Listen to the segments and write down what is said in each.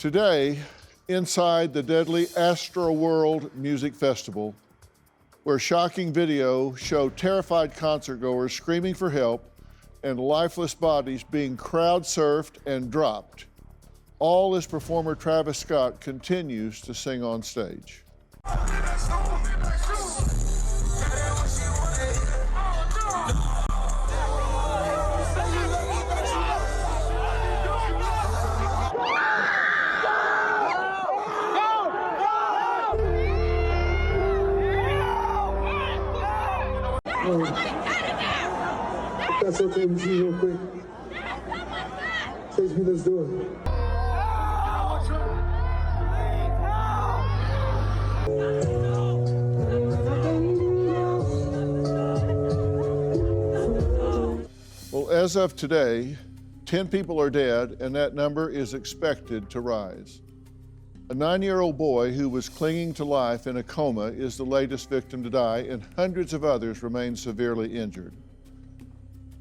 Today, inside the deadly Astroworld Music Festival, where shocking video show terrified concertgoers screaming for help and lifeless bodies being crowd surfed and dropped, all as performer Travis Scott continues to sing on stage. That's okay with you real quick. Chase me, let's do it. Well, as of today, 10 people are dead, and that number is expected to rise. A 9-year-old boy who was clinging to life in a coma is the latest victim to die, and hundreds of others remain severely injured.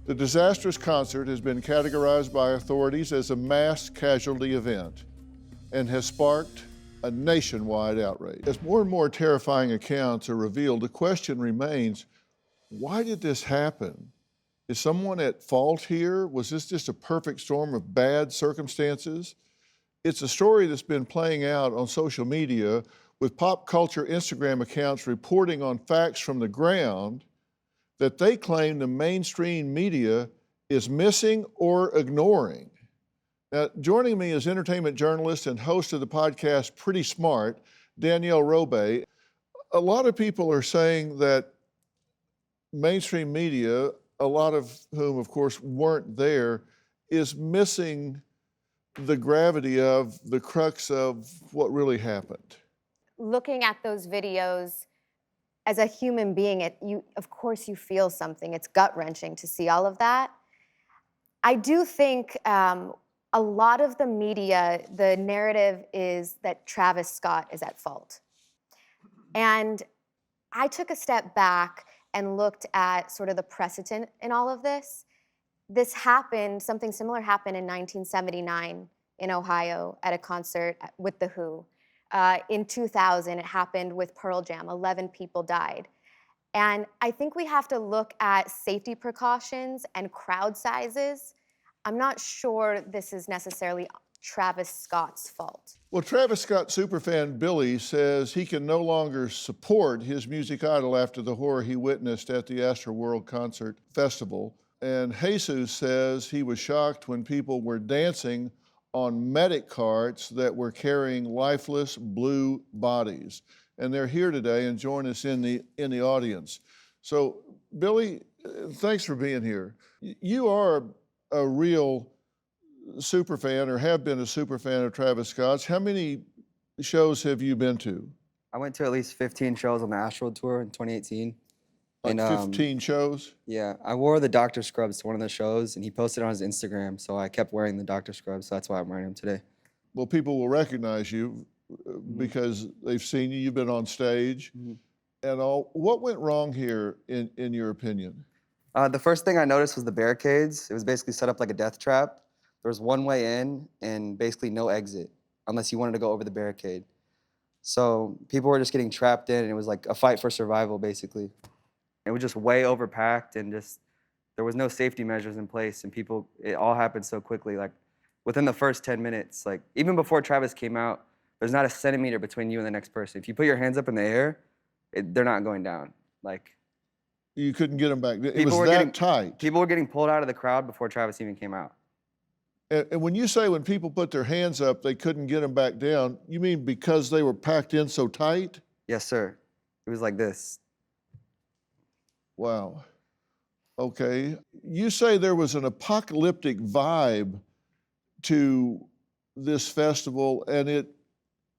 The disastrous concert has been categorized by authorities as a mass casualty event and has sparked a nationwide outrage. As more and more terrifying accounts are revealed, the question remains, why did this happen? Is someone at fault here? Was this just a perfect storm of bad circumstances? It's a story that's been playing out on social media with pop culture Instagram accounts reporting on facts from the ground that they claim the mainstream media is missing or ignoring. Now, joining me is entertainment journalist and host of the podcast Pretty Smart, Danielle Robay. A lot of people are saying that mainstream media, a lot of whom, of course, weren't there, is missing the gravity of the crux of what really happened. Looking at those videos, as a human being, of course you feel something. It's gut-wrenching to see all of that. I do think a lot of the media, the narrative is that Travis Scott is at fault. And I took a step back and looked at sort of the precedent in all of this. This happened, something similar happened in 1979 in Ohio at a concert with The Who. In 2000, it happened with Pearl Jam. 11 people died. And I think we have to look at safety precautions and crowd sizes. I'm not sure this is necessarily Travis Scott's fault. Well, Travis Scott superfan Billy says he can no longer support his music idol after the horror he witnessed at the Astroworld Concert Festival. And Jesus says he was shocked when people were dancing on medic carts that were carrying lifeless blue bodies. And they're here today and join us in the audience. So, Billy, thanks for being here. You are a real super fan, or have been a super fan of Travis Scott's. How many shows have you been to? I went to at least 15 shows on the Astroworld tour in 2018. Like 15 shows? Yeah, I wore the doctor scrubs to one of the shows, and he posted it on his Instagram, so I kept wearing the doctor scrubs, so that's why I'm wearing them today. Well, people will recognize you because they've seen you. You've been on stage and all. What went wrong here, in your opinion? The first thing I noticed was the barricades. It was basically set up like a death trap. There was one way in and basically no exit unless you wanted to go over the barricade. So people were just getting trapped in, and it was like a fight for survival, basically. It was just way overpacked, and just there was no safety measures in place, and it all happened so quickly. Like within the first 10 minutes, like even before Travis came out, there's not a centimeter between you and the next person. If you put your hands up in the air, they're not going down. Like you couldn't get them back. It was that tight. People were getting pulled out of the crowd before Travis even came out. And when you say when people put their hands up, they couldn't get them back down, you mean because they were packed in so tight? Yes, sir. It was like this. Wow. Okay. You say there was an apocalyptic vibe to this festival, and it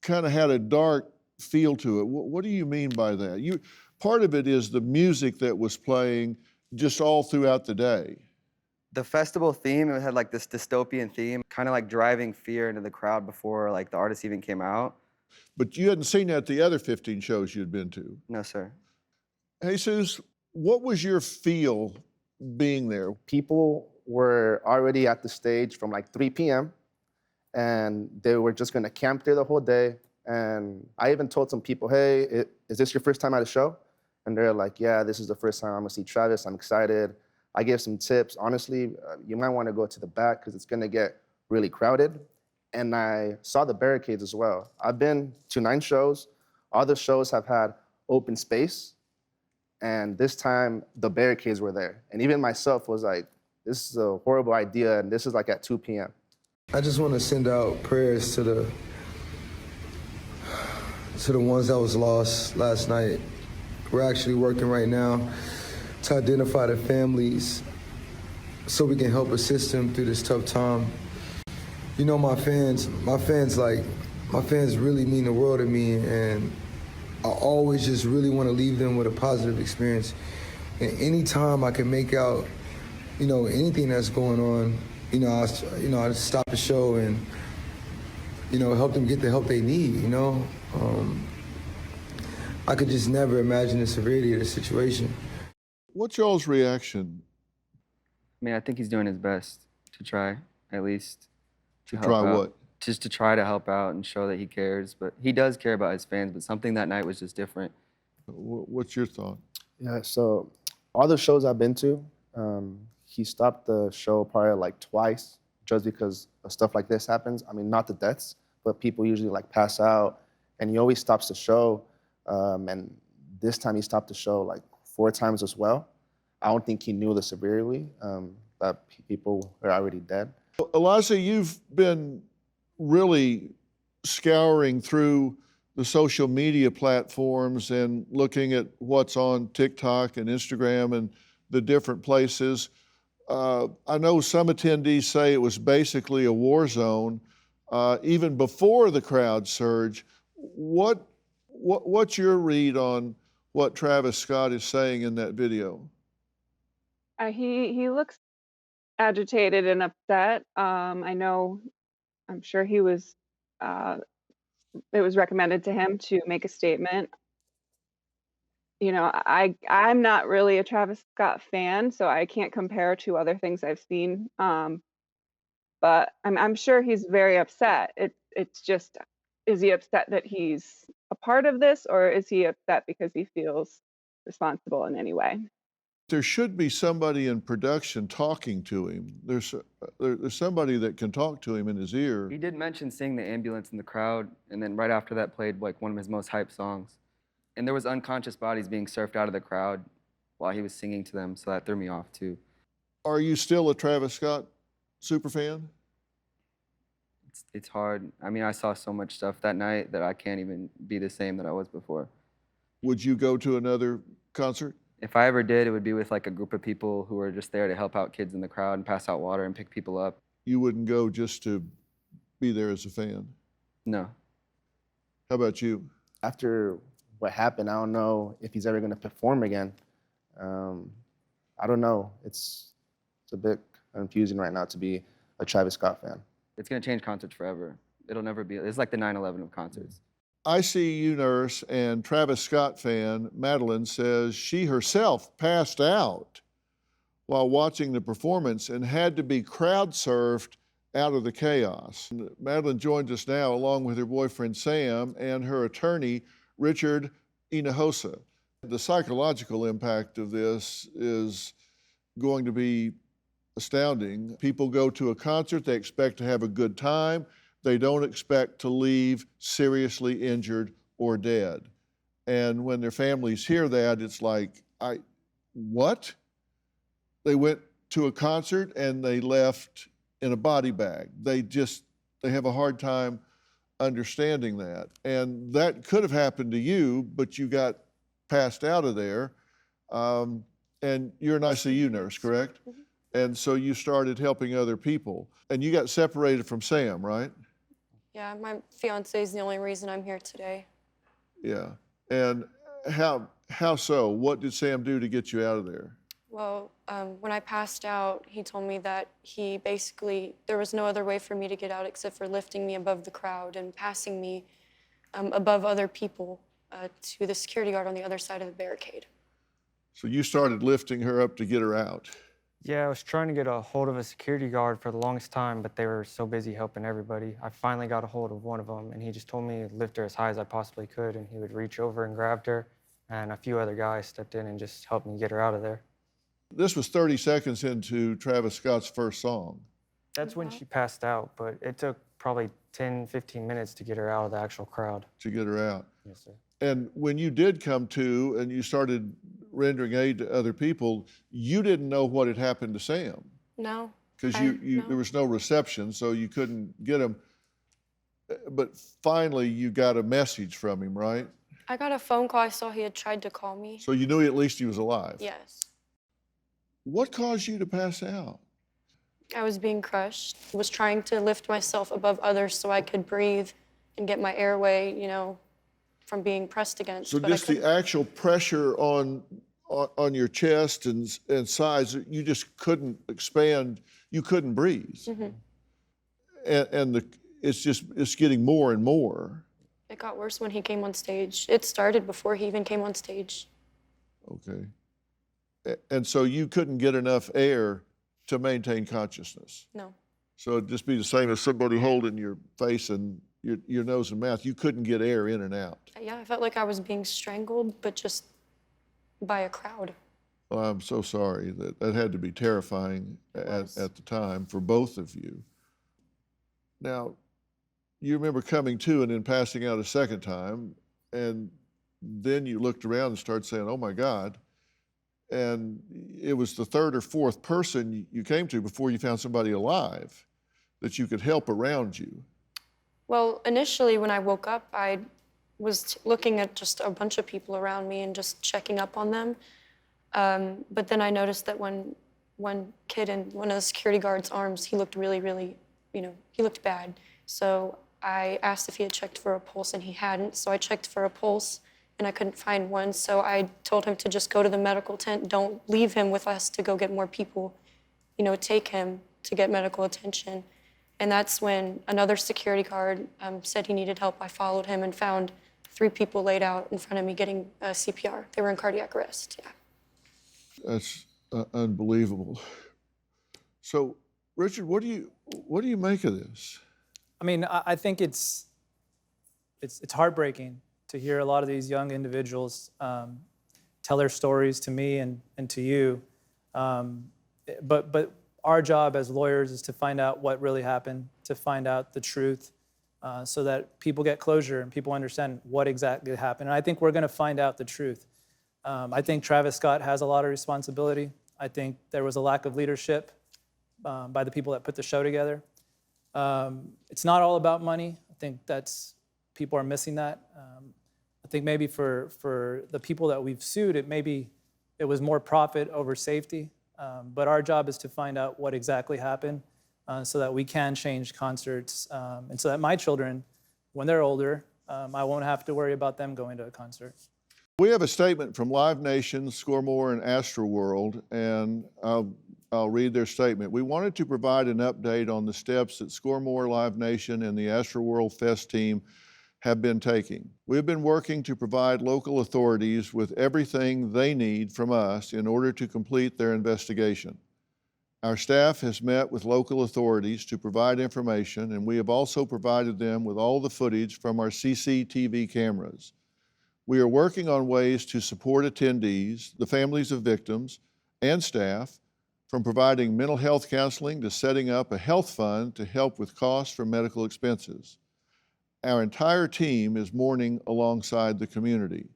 kind of had a dark feel to it. What do you mean by that? Part of it is the music that was playing just all throughout the day. The festival theme, it had like this dystopian theme, kind of like driving fear into the crowd before like the artists even came out. But you hadn't seen that at the other 15 shows you'd been to? No, sir. Jesus, what was your feel being there? People were already at the stage from like 3 p.m. and they were just gonna camp there the whole day. And I even told some people, hey, is this your first time at a show? And they're like, yeah, this is the first time I'm gonna see Travis. I'm excited. I gave some tips. Honestly, you might wanna go to the back because it's gonna get really crowded. And I saw the barricades as well. I've been to 9 shows. All the shows have had open space. And this time, the barricades were there. And even myself was like, this is a horrible idea, and this is like at 2 p.m. I just want to send out prayers to the ones that was lost last night. We're actually working right now to identify the families so we can help assist them through this tough time. You know, my fans really mean the world to me, and I always just really want to leave them with a positive experience. And anytime I can make out, you know, anything that's going on, I just stop the show and, you know, help them get the help they need, you know? I could just never imagine the severity of the situation. What's y'all's reaction? I mean, I think he's doing his best to try, at least. To help try out. what? Just to try to help out and show that he cares. But he does care about his fans, but something that night was just different. What's your thought? Yeah, so all the shows I've been to, he stopped the show probably like twice just because of stuff like this happens. I mean, not the deaths, but people usually like pass out, and he always stops the show. And this time he stopped the show like 4 times as well. I don't think he knew the severity that people are already dead. Eliza, you've been really scouring through the social media platforms and looking at what's on TikTok and Instagram and the different places. I know some attendees say it was basically a war zone even before the crowd surge. What's your read on what Travis Scott is saying in that video? He looks agitated and upset. I'm sure he was. It was recommended to him to make a statement. You know, I'm not really a Travis Scott fan, so I can't compare to other things I've seen. But I'm sure he's very upset. It's just, is he upset that he's a part of this, or is he upset because he feels responsible in any way? There should be somebody in production talking to him. There's somebody that can talk to him in his ear. He did mention seeing the ambulance in the crowd, and then right after that played like one of his most hyped songs. And there was unconscious bodies being surfed out of the crowd while he was singing to them, so that threw me off too. Are you still a Travis Scott superfan? It's hard. I mean, I saw so much stuff that night that I can't even be the same that I was before. Would you go to another concert? If I ever did, it would be with like a group of people who were just there to help out kids in the crowd and pass out water and pick people up. You wouldn't go just to be there as a fan? No. How about you? After what happened, I don't know if he's ever going to perform again. I don't know. It's a bit confusing right now to be a Travis Scott fan. It's going to change concerts forever. It'll never be. It's like the 9/11 of concerts. ICU nurse and Travis Scott fan Madeline says she herself passed out while watching the performance and had to be crowd surfed out of the chaos. Madeline joins us now along with her boyfriend Sam and her attorney Richard Hinojosa. The psychological impact of this is going to be astounding. People go to a concert, they expect to have a good time. They don't expect to leave seriously injured or dead. And when their families hear that, it's like, what? They went to a concert and they left in a body bag. They have a hard time understanding that. And that could have happened to you, but you got passed out of there. And you're an ICU nurse, correct? And so you started helping other people. And you got separated from Sam, right? Yeah, my fiancé is the only reason I'm here today. Yeah. And how so? What did Sam do to get you out of there? Well, when I passed out, he told me that there was no other way for me to get out except for lifting me above the crowd and passing me above other people to the security guard on the other side of the barricade. So you started lifting her up to get her out? Yeah, I was trying to get a hold of a security guard for the longest time, but they were so busy helping everybody. I finally got a hold of one of them, and he just told me to lift her as high as I possibly could, and he would reach over and grabbed her, and a few other guys stepped in and just helped me get her out of there. This was 30 seconds into Travis Scott's first song. That's when she passed out, but it took probably 10, 15 minutes to get her out of the actual crowd. To get her out. Yes, sir. And when you did come to and you started rendering aid to other people, you didn't know what had happened to Sam. No. Because no. there was no reception, so you couldn't get him. But finally, you got a message from him, right? I got a phone call. I saw he had tried to call me. So you knew at least he was alive. Yes. What caused you to pass out? I was being crushed. I was trying to lift myself above others so I could breathe and get my airway, you know, from being pressed against. So but just the actual pressure on your chest and sides, you just couldn't expand. You couldn't breathe. Mm-hmm. And it's getting more and more. It got worse when he came on stage. It started before he even came on stage. Okay. And so you couldn't get enough air to maintain consciousness. No. So it'd just be the same as somebody holding your face and your nose and mouth. You couldn't get air in and out. Yeah, I felt like I was being strangled, but just by a crowd. Well, I'm so sorry. That had to be terrifying at the time for both of you. Now, you remember coming to and then passing out a second time, and then you looked around and started saying, oh my God. And it was the third or fourth person you came to before you found somebody alive that you could help around you. Well, initially when I woke up, I was looking at just a bunch of people around me and just checking up on them. But then I noticed that one kid in one of the security guard's arms, he looked really, really, you know, he looked bad. So I asked if he had checked for a pulse, and he hadn't. So I checked for a pulse, and I couldn't find one. So I told him to just go to the medical tent. Don't leave him with us to go get more people. You know, take him to get medical attention. And that's when another security guard said he needed help. I followed him and found 3 people laid out in front of me getting CPR. They were in cardiac arrest, yeah. That's unbelievable. So, Richard, what do you make of this? I mean, I think it's heartbreaking to hear a lot of these young individuals tell their stories to me and to you. But our job as lawyers is to find out what really happened, to find out the truth, so that people get closure and people understand what exactly happened. And I think we're going to find out the truth. I think Travis Scott has a lot of responsibility. I think there was a lack of leadership by the people that put the show together. It's not all about money. I think people are missing that. I think maybe for the people that we've sued, it was more profit over safety. But our job is to find out what exactly happened so that we can change concerts and so that my children, when they're older, I won't have to worry about them going to a concert. We have a statement from Live Nation, Score More, and Astroworld, and I'll read their statement. We wanted to provide an update on the steps that Score More, Live Nation, and the Astroworld Fest team have been taking. We have been working to provide local authorities with everything they need from us in order to complete their investigation. Our staff has met with local authorities to provide information, and we have also provided them with all the footage from our CCTV cameras. We are working on ways to support attendees, the families of victims, and staff, from providing mental health counseling to setting up a health fund to help with costs for medical expenses. Our entire team is mourning alongside the community.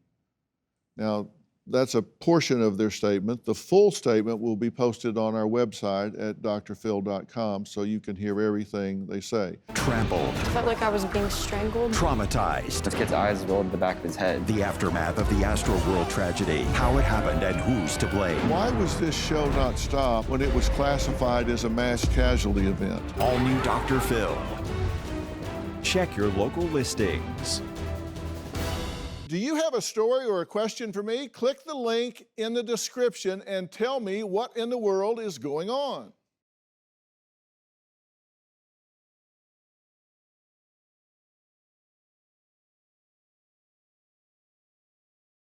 Now, that's a portion of their statement. The full statement will be posted on our website at drphil.com so you can hear everything they say. Trampled. I felt like I was being strangled. Traumatized. This kid's eyes rolled to the back of his head. The aftermath of the Astroworld tragedy. How it happened and who's to blame. Why was this show not stopped when it was classified as a mass casualty event? All new Dr. Phil. Check your local listings. Do you have a story or a question for me? Click the link in the description and tell me what in the world is going on.